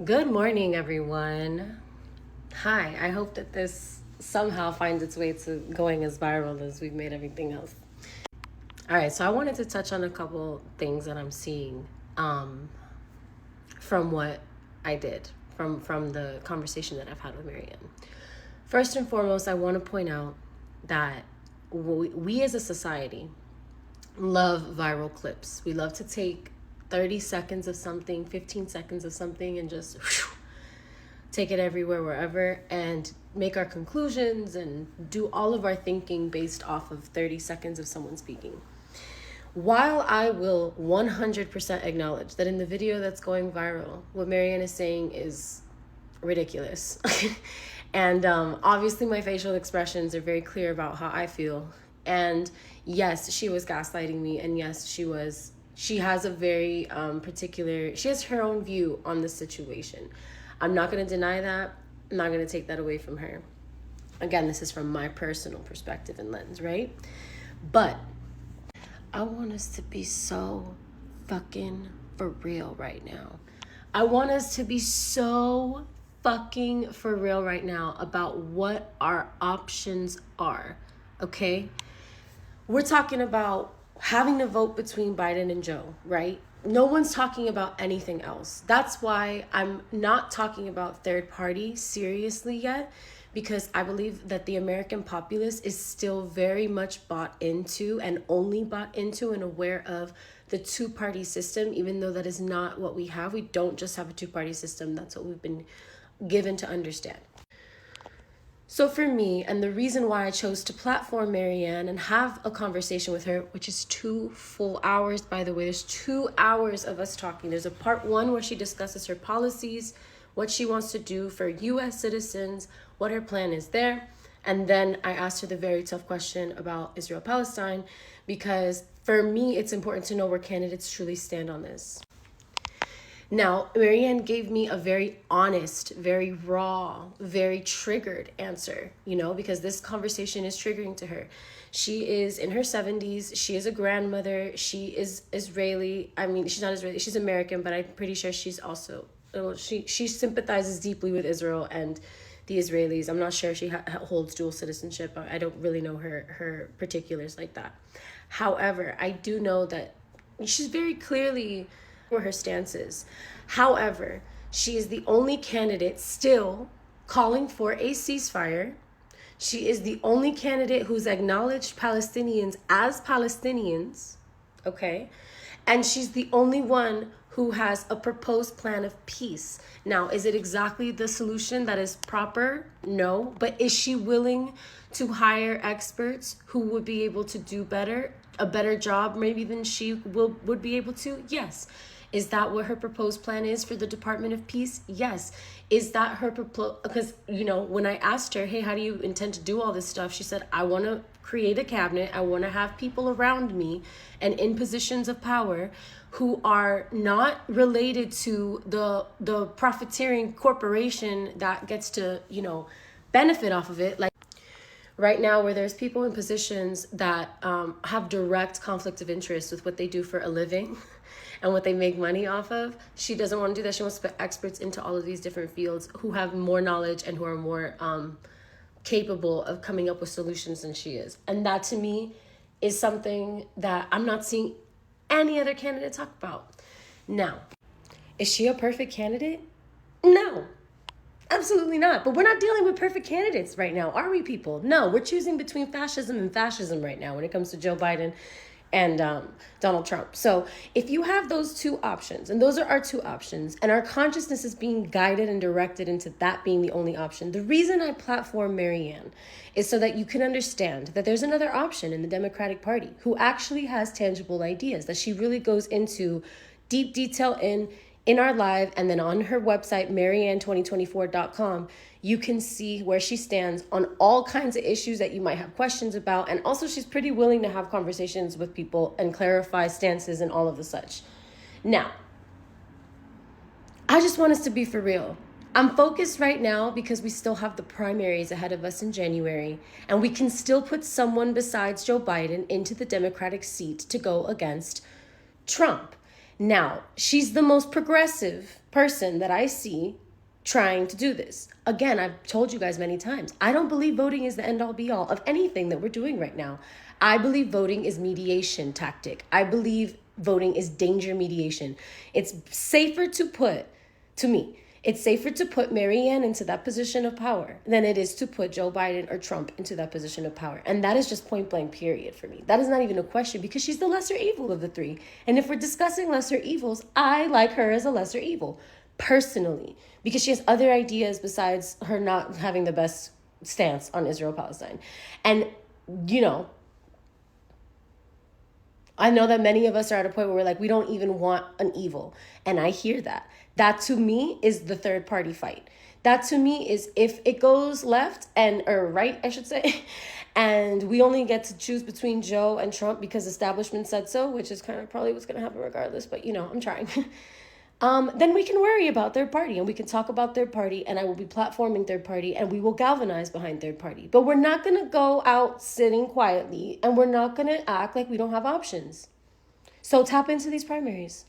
Good morning, everyone. Hi, I hope that this somehow finds its way to going as viral as we've made everything else. All right, so I wanted to touch on a couple things that I'm seeing from what I did, from the conversation that I've had with Marianne. First and foremost, I want to point out that we as a society love viral clips. We love to take 30 seconds of something, 15 seconds of something, and just take it everywhere, wherever, and make our conclusions and do all of our thinking based off of 30 seconds of someone speaking. While I will 100% acknowledge that in the video that's going viral, what Marianne is saying is ridiculous. And obviously my facial expressions are very clear about how I feel. And yes, she was gaslighting me. And yes, she has a very she has her own view on the situation. I'm not going to deny that. I'm not going to take that away from her. Again, this is from my personal perspective and lens, right? But I want us to be so fucking for real right now. I want us to be so fucking for real right now about what our options are, okay? We're talking about having to vote between Biden and Joe, right? No one's talking about anything else. That's why I'm not talking about third party seriously yet, because I believe that the American populace is still very much bought into and only bought into and aware of the two-party system, even though that is not what we have. We don't just have a two-party system. That's what we've been given to understand. So for me, and the reason why I chose to platform Marianne and have a conversation with her, which is 2 full hours, by the way, there's 2 hours of us talking. There's a part 1 where she discusses her policies, what she wants to do for US citizens, what her plan is there. And then I asked her the very tough question about Israel-Palestine, because for me, it's important to know where candidates truly stand on this. Now, Marianne gave me a very honest, very raw, very triggered answer, because this conversation is triggering to her. She is in her 70s. She is a grandmother. She is Israeli. I mean, she's not Israeli. She's American, but I'm pretty sure she's also, she sympathizes deeply with Israel and the Israelis. I'm not sure if she holds dual citizenship. I don't really know her particulars like that. However, I do know that she's very clearly where her stance is. However, she is the only candidate still calling for a ceasefire. She is the only candidate who's acknowledged Palestinians as Palestinians, okay? And she's the only one who has a proposed plan of peace. Now, is it exactly the solution that is proper? No. But is she willing to hire experts who would be able to do a better job maybe than she would be able to? Yes. Is that what her proposed plan is for the Department of Peace? Yes. Is that her because, when I asked her, hey, how do you intend to do all this stuff? She said, I want to create a cabinet. I want to have people around me and in positions of power who are not related to the profiteering corporation that gets to, benefit off of it. Like right now, where there's people in positions that have direct conflict of interest with what they do for a living and what they make money off of. She doesn't want to do that. She wants to put experts into all of these different fields who have more knowledge and who are more capable of coming up with solutions than she is. And that to me is something that I'm not seeing any other candidate talk about. Now, is she a perfect candidate? No. Absolutely not. But we're not dealing with perfect candidates right now, are we, people? No, we're choosing between fascism and fascism right now when it comes to Joe Biden and Donald Trump. So if you have those two options, and those are our two options, and our consciousness is being guided and directed into that being the only option, the reason I platform Marianne is so that you can understand that there's another option in the Democratic Party who actually has tangible ideas, that she really goes into deep detail in our live, and then on her website, marianne2024.com, you can see where she stands on all kinds of issues that you might have questions about. And also, she's pretty willing to have conversations with people and clarify stances and all of the such. Now, I just want us to be for real. I'm focused right now because we still have the primaries ahead of us in January, and we can still put someone besides Joe Biden into the Democratic seat to go against Trump. Now, she's the most progressive person that I see trying to do this. Again, I've told you guys many times, I don't believe voting is the end all be all of anything that we're doing right now. I believe voting is mediation tactic. I believe voting is danger mediation. It's safer to put, to me, it's safer to put Marianne into that position of power than it is to put Joe Biden or Trump into that position of power. And that is just point blank, period, for me. That is not even a question, because she's the lesser evil of the three. And if we're discussing lesser evils, I like her as a lesser evil, personally, because she has other ideas besides her not having the best stance on Israel-Palestine. And, you know, I know that many of us are at a point where we're like, we don't even want an evil. And I hear that. That to me is the third party fight. That to me is, if it goes left or right, I should say, and we only get to choose between Joe and Trump because establishment said so, which is kind of probably what's going to happen regardless, but I'm trying. Then we can worry about third party, and we can talk about third party, and I will be platforming third party, and we will galvanize behind third party. But we're not going to go out sitting quietly, and we're not going to act like we don't have options. So tap into these primaries.